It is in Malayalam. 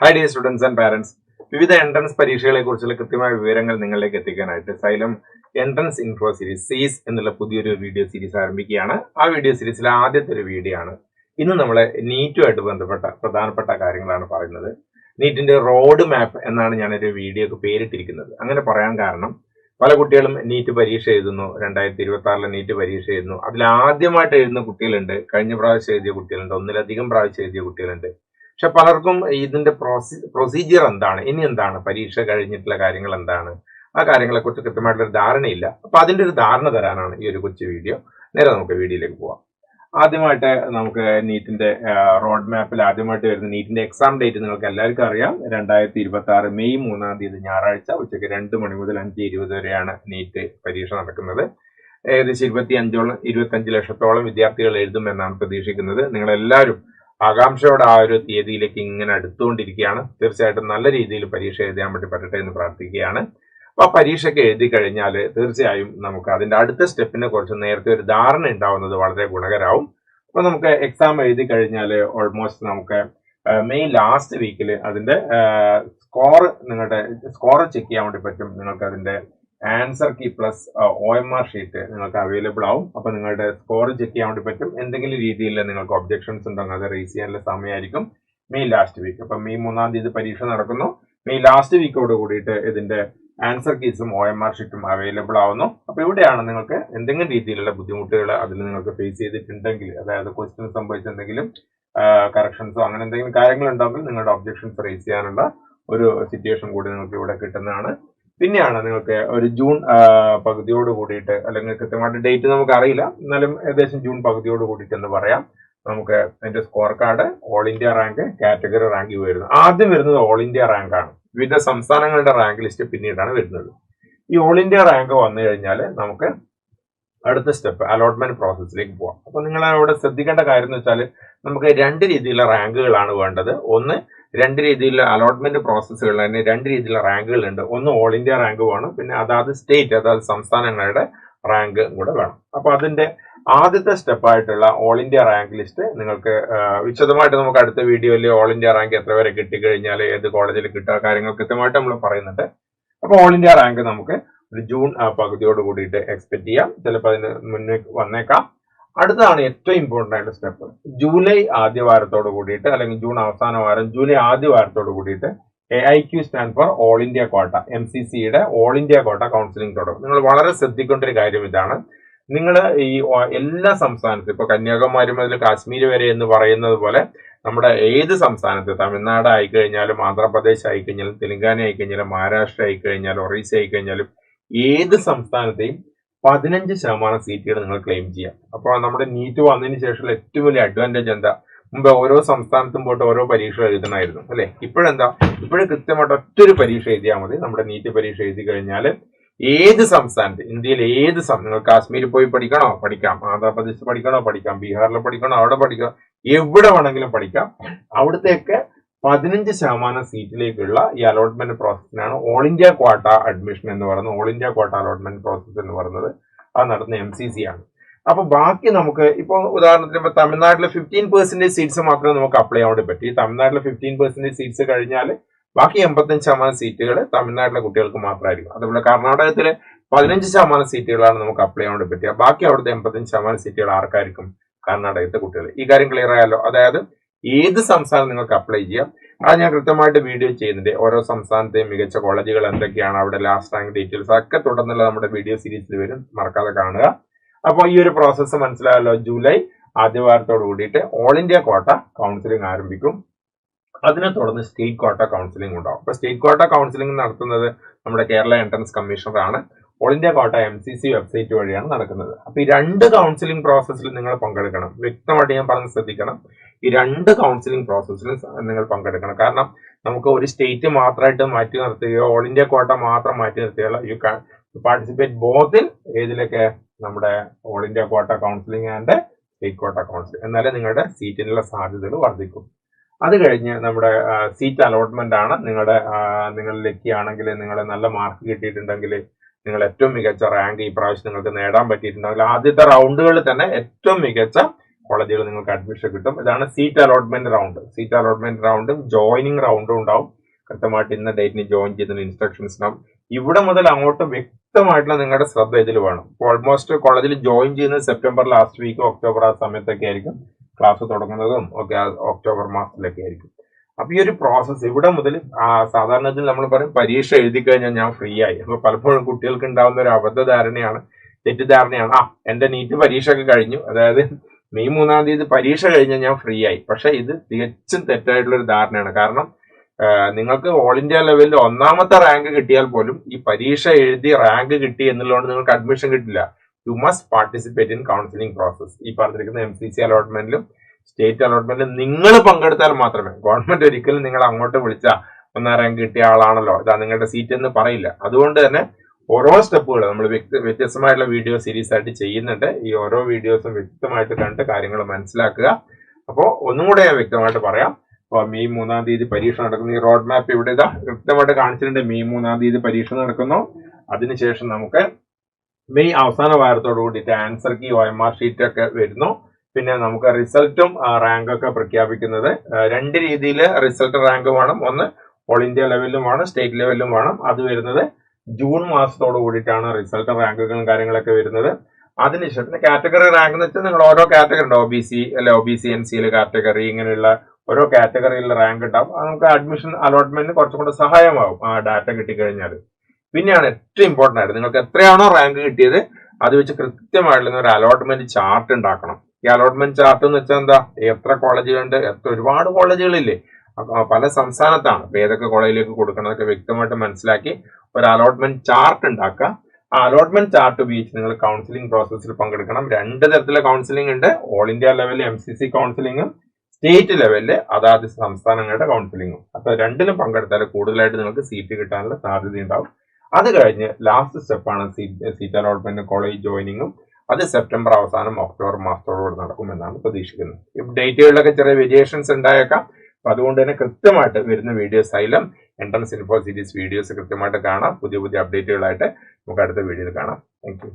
Hi dear students and parents. വിവിധ എൻട്രൻസ് പരീക്ഷകളെ കുറിച്ചുള്ള കൃത്യമായ വിവരങ്ങൾ നിങ്ങളിലേക്ക് എത്തിക്കാനായിട്ട് സൈലം എൻട്രൻസ് ഇൻഫോ സീരീസ് സീസ് എന്നുള്ള പുതിയൊരു വീഡിയോ സീരീസ് ആരംഭിക്കുകയാണ്. ആ വീഡിയോ സീരീസിലെ ആദ്യത്തെ ഒരു വീഡിയോ ആണ്. ഇന്ന് നമ്മൾ നീറ്റുമായിട്ട് ബന്ധപ്പെട്ട പ്രധാനപ്പെട്ട കാര്യങ്ങളാണ് പറയുന്നത്. നീറ്റിന്റെ റോഡ് മാപ്പ് എന്നാണ് ഞാനൊരു വീഡിയോക്ക് പേരിട്ടിരിക്കുന്നത്. അങ്ങനെ പറയാൻ കാരണം പല കുട്ടികളും നീറ്റ് പരീക്ഷ എഴുതുന്നു. 2026 നീറ്റ് പരീക്ഷ എഴുതുന്നു. അതിൽ ആദ്യമായിട്ട് എഴുതുന്ന കുട്ടികളുണ്ട്, കഴിഞ്ഞ പ്രാവശ്യം എഴുതിയ കുട്ടികളുണ്ട്, ഒന്നിലധികം പ്രാവശ്യം എഴുതിയ കുട്ടികളുണ്ട്. പക്ഷെ പലർക്കും ഇതിന്റെ പ്രൊസീജിയർ എന്താണ്, ഇനി എന്താണ്, പരീക്ഷ കഴിഞ്ഞിട്ടുള്ള കാര്യങ്ങൾ എന്താണ്, ആ കാര്യങ്ങളെ കുറിച്ച് കൃത്യമായിട്ടൊരു ധാരണയില്ല. അപ്പൊ അതിന്റെ ഒരു ധാരണ തരാനാണ് ഈ ഒരു കൊച്ചു വീഡിയോ. നേരെ നമുക്ക് വീഡിയോയിലേക്ക് പോവാം. ആദ്യമായിട്ട് നമുക്ക് നീറ്റിന്റെ റോഡ് മാപ്പിൽ ആദ്യമായിട്ട് വരുന്ന നീറ്റിന്റെ എക്സാം ഡേറ്റ് നിങ്ങൾക്ക് എല്ലാവർക്കും അറിയാം. 2026 മെയ് 3 ഞായറാഴ്ച ഉച്ചയ്ക്ക് 2 മണി മുതൽ 5:20 വരെയാണ് നീറ്റ് പരീക്ഷ നടക്കുന്നത്. ഏകദേശം 25 ലക്ഷത്തോളം വിദ്യാർത്ഥികൾ എഴുതുമെന്നാണ് പ്രതീക്ഷിക്കുന്നത്. നിങ്ങളെല്ലാവരും ആകാംക്ഷയോടെ ആ ഒരു തീയതിയിലേക്ക് ഇങ്ങനെ അടുത്തുകൊണ്ടിരിക്കുകയാണ്. തീർച്ചയായിട്ടും നല്ല രീതിയിൽ പരീക്ഷ എഴുതാൻ വേണ്ടി പറ്റട്ടെ എന്ന് പ്രാർത്ഥിക്കുകയാണ്. അപ്പൊ ആ പരീക്ഷയ്ക്ക് എഴുതി കഴിഞ്ഞാൽ തീർച്ചയായും നമുക്ക് അതിന്റെ അടുത്ത സ്റ്റെപ്പിനെ കുറിച്ച് നേരത്തെ ഒരു ധാരണ ഉണ്ടാവുന്നത് വളരെ ഗുണകരമാവും. അപ്പൊ നമുക്ക് എക്സാം എഴുതി കഴിഞ്ഞാൽ ഓൾമോസ്റ്റ് നമുക്ക് മെയ് ലാസ്റ്റ് വീക്കിൽ അതിന്റെ നിങ്ങളുടെ സ്കോർ ചെക്ക് ചെയ്യാൻ വേണ്ടി പറ്റും. നിങ്ങൾക്ക് അതിന്റെ answer key plus OMR sheet നിങ്ങൾക്ക് അവൈലബിൾ ആവും. അപ്പൊ നിങ്ങളുടെ സ്കോർ ചെക്ക് ചെയ്യാൻ വേണ്ടി പറ്റും. എന്തെങ്കിലും രീതിയിൽ നിങ്ങൾക്ക് ഒബ്ജക്ഷൻസ് ഉണ്ടെങ്കിൽ അത് റേസ് ചെയ്യാനുള്ള സമയമായിരിക്കും മെയ് ലാസ്റ്റ് വീക്ക്. അപ്പൊ മെയ് 3 പരീക്ഷ നടക്കുന്നു. മെയ് ലാസ്റ്റ് വീക്കോട് കൂടിയിട്ട് ഇതിന്റെ ആൻസർ കീസും OMR ഷീറ്റും അവൈലബിൾ ആവുന്നു. അപ്പൊ ഇവിടെയാണ് നിങ്ങൾക്ക് എന്തെങ്കിലും രീതിയിലുള്ള ബുദ്ധിമുട്ടുകൾ അതിൽ നിങ്ങൾക്ക് ഫേസ് ചെയ്തിട്ടുണ്ടെങ്കിൽ, അതായത് ക്വസ്റ്റ്യൻ സംഭവിച്ച എന്തെങ്കിലും കറക്ഷൻസോ അങ്ങനെ എന്തെങ്കിലും കാര്യങ്ങൾ ഉണ്ടെങ്കിൽ നിങ്ങളുടെ ഒബ്ജക്ഷൻസ് റേസ് ചെയ്യാനുള്ള ഒരു സിറ്റുവേഷൻ കൂടി നിങ്ങൾക്ക് ഇവിടെ കിട്ടുന്നതാണ്. പിന്നെയാണ് നിങ്ങൾക്ക് ഒരു ജൂൺ പകുതിയോട് കൂടിയിട്ട്, അല്ലെങ്കിൽ കൃത്യമായിട്ട് ഡേറ്റ് നമുക്ക് അറിയില്ല, എന്നാലും ഏകദേശം ജൂൺ പകുതിയോട് കൂടിയിട്ട് എന്ന് പറയാം, നമുക്ക് അതിന്റെ score card, all India rank, category rank വരുന്നത്. ആദ്യം വരുന്നത് ഓൾ ഇന്ത്യ റാങ്ക് ആണ്. വിവിധ സംസ്ഥാനങ്ങളുടെ റാങ്ക് ലിസ്റ്റ് പിന്നീടാണ് വരുന്നത്. ഈ ഓൾ ഇന്ത്യ റാങ്ക് വന്നു കഴിഞ്ഞാൽ നമുക്ക് അടുത്ത സ്റ്റെപ്പ് അലോട്ട്മെന്റ് പ്രോസസ്സിലേക്ക് പോവാം. അപ്പൊ നിങ്ങൾ അവിടെ ശ്രദ്ധിക്കേണ്ട കാര്യം എന്ന് വെച്ചാൽ നമുക്ക് 2 രീതിയിലുള്ള റാങ്കുകളാണ് വേണ്ടത്. ഒന്ന്, 2 രീതിയിലുള്ള അലോട്ട്മെന്റ് പ്രോസസ്സുകൾ തന്നെ 2 രീതിയിലുള്ള റാങ്കുകളുണ്ട്. ഒന്ന് ഓൾ ഇന്ത്യ റാങ്ക് വേണം, പിന്നെ അതാത് സ്റ്റേറ്റ്, അതായത് സംസ്ഥാനങ്ങളുടെ റാങ്ക് കൂടെ വേണം. അപ്പൊ അതിന്റെ ആദ്യത്തെ സ്റ്റെപ്പായിട്ടുള്ള ഓൾ ഇന്ത്യ റാങ്ക് ലിസ്റ്റ് നിങ്ങൾക്ക് വിശദമായിട്ട് നമുക്ക് അടുത്ത വീഡിയോയിൽ ഓൾ ഇന്ത്യ റാങ്ക് എത്ര വരെ കിട്ടിക്കഴിഞ്ഞാൽ ഏത് കോളേജിൽ കിട്ടുക കാര്യങ്ങൾ കൃത്യമായിട്ട് നമ്മൾ പറയുന്നുണ്ട്. അപ്പൊ ഓൾ ഇന്ത്യ റാങ്ക് നമുക്ക് ഒരു ജൂൺ പകുതിയോട് കൂടിയിട്ട് എക്സ്പെക്ട് ചെയ്യാം. ചിലപ്പോൾ അതിന് മുന്നേ വന്നേക്കാം. അടുത്തതാണ് ഏറ്റവും ഇമ്പോർട്ടന്റ് ആയിട്ട് സ്റ്റെപ്പ്. ജൂലൈ ആദ്യ വാരത്തോട് കൂടിയിട്ട്, അല്ലെങ്കിൽ ജൂൺ അവസാന വാരം, ജൂലൈ ആദ്യ വാരത്തോട് കൂടിയിട്ട് AIQ stand for all India quota, MCCയുടെ ഓൾ ഇന്ത്യ ക്വാട്ട കൗൺസിലിംഗ് തുടങ്ങും. നിങ്ങൾ വളരെ ശ്രദ്ധിക്കേണ്ട ഒരു കാര്യം ഇതാണ്. നിങ്ങൾ ഈ എല്ലാ സംസ്ഥാനത്തും, ഇപ്പൊ കന്യാകുമാരി മുതൽ കാശ്മീർ വരെ എന്ന് പറയുന്നത് പോലെ നമ്മുടെ ഏത് സംസ്ഥാനത്ത്, തമിഴ്നാട് ആയിക്കഴിഞ്ഞാലും ആന്ധ്രാപ്രദേശ് ആയിക്കഴിഞ്ഞാലും തെലങ്കാന ആയിക്കഴിഞ്ഞാലും മഹാരാഷ്ട്ര ആയിക്കഴിഞ്ഞാലും ഒറീസ ആയിക്കഴിഞ്ഞാലും ഏത് സംസ്ഥാനത്തെയും 15% സീറ്റുകൾ നിങ്ങൾ ക്ലെയിം ചെയ്യാം. അപ്പോൾ നമ്മുടെ നീറ്റ് വന്നതിന് ശേഷമുള്ള ഏറ്റവും വലിയ അഡ്വാൻറ്റേജ് എന്താ? മുമ്പ് ഓരോ സംസ്ഥാനത്തും പോയിട്ട് ഓരോ പരീക്ഷ എഴുതണമായിരുന്നു, അല്ലെ? ഇപ്പോഴെന്താ? ഇപ്പോഴും കൃത്യമായിട്ട് ഒറ്റൊരു പരീക്ഷ എഴുതിയാൽ മതി. നമ്മുടെ നീറ്റ് പരീക്ഷ എഴുതി കഴിഞ്ഞാൽ ഏത് സംസ്ഥാനത്ത്, ഇന്ത്യയിൽ ഏത് നിങ്ങൾ കാശ്മീരിൽ പോയി പഠിക്കണോ പഠിക്കാം, ആന്ധ്രാപ്രദേശ് പഠിക്കണോ പഠിക്കാം, ബീഹാറിൽ പഠിക്കണോ അവിടെ പഠിക്കാം, എവിടെ വേണമെങ്കിലും പഠിക്കാം. അവിടത്തേക്ക് 15% സീറ്റിലേക്കുള്ള ഈ അലോട്ട്മെന്റ് പ്രോസസ്സിനാണ് ഓൾ ഇന്ത്യ ക്വാട്ട അഡ്മിഷൻ എന്ന് പറയുന്നത്. All India quota allotment process എന്ന് പറയുന്നത് അത് നടത്തുന്ന MCC ആണ്. അപ്പൊ ബാക്കി നമുക്ക് ഇപ്പോൾ ഉദാഹരണത്തിന് ഇപ്പൊ തമിഴ്നാട്ടിലെ 15% സീറ്റ്സ് മാത്രമേ നമുക്ക് അപ്ലൈ ചെയ്യാൻ വേണ്ടി പറ്റും. ഈ തമിഴ്നാട്ടിലെ 15% സീറ്റ്സ് കഴിഞ്ഞാൽ ബാക്കി 85% സീറ്റുകൾ തമിഴ്നാട്ടിലെ കുട്ടികൾക്ക് മാത്രമായിരിക്കും. അതുപോലെ കർണാടകത്തിലെ 15% സീറ്റുകളാണ് നമുക്ക് അപ്ലൈ ചെയ്യാൻ വേണ്ടി പറ്റുക. ബാക്കി അവിടുത്തെ 85% സീറ്റുകൾ ആർക്കായിരിക്കും? കർണാടകത്തെ കുട്ടികൾ. ഈ കാര്യം ക്ലിയർ ആയല്ലോ? അതായത് ഏത് സംസ്ഥാനം നിങ്ങൾക്ക് അപ്ലൈ ചെയ്യാം. അത് ഞാൻ കൃത്യമായിട്ട് വീഡിയോ ചെയ്യുന്നുണ്ട്. ഓരോ സംസ്ഥാനത്തെയും മികച്ച കോളേജുകൾ എന്തൊക്കെയാണ്, അവിടെ ലാസ്റ്റ് റാങ്ക് ഡീറ്റെയിൽസ് ഒക്കെ തുടർന്നുള്ള നമ്മുടെ വീഡിയോ സീരീസിൽ വരും, മറക്കാതെ കാണുക. അപ്പോൾ ഈ ഒരു പ്രോസസ്സ് മനസ്സിലായല്ലോ? ജൂലൈ ആദ്യ വാരത്തോട് കൂടിയിട്ട് ഓൾ ഇന്ത്യ ക്വാട്ട കൗൺസിലിംഗ് ആരംഭിക്കും. അതിനെ തുടർന്ന് സ്റ്റേറ്റ് ക്വാട്ട കൗൺസിലിംഗ് ഉണ്ടാവും. അപ്പൊ സ്റ്റേറ്റ് ക്വാട്ട കൗൺസിലിംഗ് നടത്തുന്നത് നമ്മുടെ കേരള എൻട്രൻസ് കമ്മീഷണറാണ്. All India quota MCC website വഴിയാണ് നടക്കുന്നത്. അപ്പൊ ഈ 2 കൗൺസിലിംഗ് പ്രോസസ്സിൽ നിങ്ങൾ പങ്കെടുക്കണം. വ്യക്തമായിട്ട് ഞാൻ പറഞ്ഞ് ശ്രദ്ധിക്കണം. ഈ 2 കൗൺസിലിംഗ് പ്രോസസ്സിലും നിങ്ങൾ പങ്കെടുക്കണം. കാരണം നമുക്ക് ഒരു സ്റ്റേറ്റ് മാത്രമായിട്ട് മാറ്റി നിർത്തുകയോ ഓൾ ഇന്ത്യ ക്വാട്ട മാത്രം മാറ്റി നിർത്തുകയോ, യു കാൻ പാർട്ടിസിപ്പേറ്റ് ബോത്തിൽ. ഏതിലൊക്കെ? നമ്മുടെ all India quota counselling and state quota counselling. എന്നാലേ നിങ്ങളുടെ സീറ്റിനുള്ള സാധ്യതകൾ വർദ്ധിക്കും. അത് കഴിഞ്ഞ് നമ്മുടെ സീറ്റ് അലോട്ട്മെന്റ് ആണ്. നിങ്ങൾ ലക്കി ആണെങ്കിൽ, നിങ്ങൾ നല്ല മാർക്ക് കിട്ടിയിട്ടുണ്ടെങ്കിൽ, നിങ്ങൾ ഏറ്റവും മികച്ച റാങ്ക് ഈ പ്രാവശ്യം നിങ്ങൾക്ക് നേടാൻ പറ്റിയിട്ടുണ്ടെങ്കിൽ ആദ്യത്തെ റൗണ്ടുകളിൽ തന്നെ ഏറ്റവും മികച്ച കോളേജുകൾ നിങ്ങൾക്ക് അഡ്മിഷൻ കിട്ടും. ഇതാണ് seat allotment round. Seat allotment റൗണ്ടും ജോയിനിങ് റൗണ്ടും ഉണ്ടാവും. കൃത്യമായിട്ട് ഇന്ന ഡേറ്റിന് ജോയിൻ ചെയ്യുന്ന ഇൻസ്ട്രക്ഷൻസ് ഉണ്ടാവും. ഇവിടെ മുതൽ അങ്ങോട്ട് വ്യക്തമായിട്ടുള്ള നിങ്ങളുടെ ശ്രദ്ധ ഇതിൽ വേണം. ഓൾമോസ്റ്റ് കോളേജിൽ ജോയിൻ ചെയ്യുന്നത് സെപ്റ്റംബർ ലാസ്റ്റ് വീക്ക്, ഒക്ടോബർ ആ സമയത്തൊക്കെ ആയിരിക്കും ക്ലാസ് തുടങ്ങുന്നതും ഒക്കെ. ഒക്ടോബർ മാസത്തിലൊക്കെ ആയിരിക്കും. അപ്പൊ ഈ ഒരു പ്രോസസ്സ് ഇവിടെ മുതൽ സാധാരണത്തിൽ നമ്മൾ പറയും പരീക്ഷ എഴുതി കഴിഞ്ഞാൽ ഞാൻ ഫ്രീ ആയി. അപ്പൊ പലപ്പോഴും കുട്ടികൾക്ക് ഉണ്ടാവുന്ന ഒരു അബദ്ധധാരണയാണ്, തെറ്റിദ്ധാരണയാണ്, എന്റെ നീറ്റ് പരീക്ഷ ഒക്കെ കഴിഞ്ഞു, അതായത് മെയ് 3-ാം തീയതി പരീക്ഷ കഴിഞ്ഞാൽ ഞാൻ ഫ്രീ ആയി. പക്ഷെ ഇത് തികച്ചും തെറ്റായിട്ടുള്ള ഒരു ധാരണയാണ്. കാരണം നിങ്ങൾക്ക് ഓൾ ഇന്ത്യ ലെവലിൽ 1ാമത്തെ റാങ്ക് കിട്ടിയാൽ പോലും ഈ പരീക്ഷ എഴുതി റാങ്ക് കിട്ടി എന്നുള്ളതുകൊണ്ട് നിങ്ങൾക്ക് അഡ്മിഷൻ കിട്ടില്ല. You must participate in counselling process. ഈ പറഞ്ഞിരിക്കുന്ന MCC അലോട്ട്മെന്റിലും സ്റ്റേറ്റ് അലോട്ട്മെന്റിലും നിങ്ങൾ പങ്കെടുത്താൽ മാത്രമേ, ഗവൺമെന്റ് ഒരിക്കലും നിങ്ങൾ അങ്ങോട്ട് വിളിച്ചാൽ 1ാം റാങ്ക് കിട്ടിയ ആളാണല്ലോ ഇതാ നിങ്ങളുടെ സീറ്റ് എന്ന് പറയില്ല. അതുകൊണ്ട് തന്നെ ഓരോ സ്റ്റെപ്പുകൾ നമ്മൾ വ്യത്യസ്തമായിട്ടുള്ള വീഡിയോ സീരീസ് ആയിട്ട് ചെയ്യുന്നുണ്ട്. ഈ ഓരോ വീഡിയോസും വ്യക്തമായിട്ട് കണ്ട് കാര്യങ്ങൾ മനസ്സിലാക്കുക. അപ്പോൾ ഒന്നും കൂടെ ഞാൻ വ്യക്തമായിട്ട് പറയാം. അപ്പോൾ മെയ് 3-ാം തീയതി പരീക്ഷ നടക്കുന്നു. ഈ റോഡ് മാപ്പ് ഇവിടെ ഇതാ കൃത്യമായിട്ട് കാണിച്ചിട്ടുണ്ട്. മെയ് 3-ാം തീയതി പരീക്ഷ നടക്കുന്നു. അതിനുശേഷം നമുക്ക് മെയ് അവസാന വാരത്തോടു കൂടിയിട്ട് ആൻസർ കീ, OMR ഷീറ്റ് ഒക്കെ വരുന്നു. പിന്നെ നമുക്ക് റിസൾട്ടും റാങ്കൊക്കെ പ്രഖ്യാപിക്കുന്നത് 2 രീതിയിൽ റിസൾട്ട് റാങ്ക് വേണം. ഒന്ന് ഓൾ ഇന്ത്യ ലെവലിലും വേണം, സ്റ്റേറ്റ് ലെവലിലും വേണം. അത് വരുന്നത് ജൂൺ മാസത്തോട് കൂടിയിട്ടാണ് റിസൾട്ട് റാങ്കുകളും കാര്യങ്ങളൊക്കെ വരുന്നത്. അതിനുശേഷം കാറ്റഗറി റാങ്ക് എന്ന് വെച്ചാൽ നിങ്ങൾ ഓരോ കാറ്റഗറി ഉണ്ട്, OBC അല്ലെ, OBC NCL കാറ്റഗറി, ഇങ്ങനെയുള്ള ഓരോ കാറ്റഗറിയിലുള്ള റാങ്ക് ഉണ്ടാവും. അത് നമുക്ക് അഡ്മിഷൻ അലോട്ട്മെന്റിന് കുറച്ചും കൂടെ സഹായമാവും ആ ഡാറ്റ കിട്ടിക്കഴിഞ്ഞാൽ. പിന്നെയാണ് ഏറ്റവും ഇമ്പോർട്ടന്റ് ആയിട്ട് നിങ്ങൾക്ക് എത്രയാണോ റാങ്ക് കിട്ടിയത് അത് വെച്ച് കൃത്യമായിട്ടുള്ള ഒരു അലോട്ട്മെന്റ് ചാർട്ട് ഉണ്ടാക്കണം. ഈ അലോട്ട്മെന്റ് ചാർട്ട് എന്ന് വെച്ചാൽ എന്താ, എത്ര കോളേജുകളുണ്ട്, ഒരുപാട് കോളേജുകളില്ലേ, പല സംസ്ഥാനത്താണ്. അപ്പൊ ഏതൊക്കെ കോളേജിലേക്ക് കൊടുക്കണതൊക്കെ വ്യക്തമായിട്ട് മനസ്സിലാക്കി ഒരു അലോട്ട്മെന്റ് ചാർട്ട് ഉണ്ടാക്കുക. ആ അലോട്ട്മെന്റ് ചാർട്ട് ഉപയോഗിച്ച് നിങ്ങൾ കൗൺസിലിംഗ് പ്രോസസ്സിൽ പങ്കെടുക്കണം. 2 തരത്തിലെ കൗൺസിലിംഗ് ഉണ്ട്. ഓൾ ഇന്ത്യ ലെവലിൽ MCC കൗൺസിലിംഗും സ്റ്റേറ്റ് ലെവലിൽ അതാത് സംസ്ഥാനങ്ങളുടെ കൗൺസിലിംഗും. അപ്പൊ 2ലും പങ്കെടുത്താൽ കൂടുതലായിട്ട് നിങ്ങൾക്ക് സീറ്റ് കിട്ടാനുള്ള സാധ്യത ഉണ്ടാവും. അത് കഴിഞ്ഞ് ലാസ്റ്റ് സ്റ്റെപ്പാണ് സീറ്റ് അലോട്ട്മെന്റ്, കോളേജ് ജോയിനിങ്ങും. അത് സെപ്റ്റംബർ അവസാനം ഒക്ടോബർ മാസത്തോടുകൂടി നടക്കുമെന്നാണ് പ്രതീക്ഷിക്കുന്നത്. ഡേറ്റുകളിലൊക്കെ ചെറിയ വേരിയേഷൻസ് ഉണ്ടായേക്കാം. അപ്പൊ അതുകൊണ്ട് തന്നെ കൃത്യമായിട്ട് വരുന്ന വീഡിയോസ് ആയാലും എൻട്രൻസ് ഇൻഫോ സീരീസ് വീഡിയോസ് കൃത്യമായിട്ട് കാണാം. പുതിയ അപ്ഡേറ്റുകളായിട്ട് നമുക്ക് അടുത്ത വീഡിയോയിൽ കാണാം. Thank you.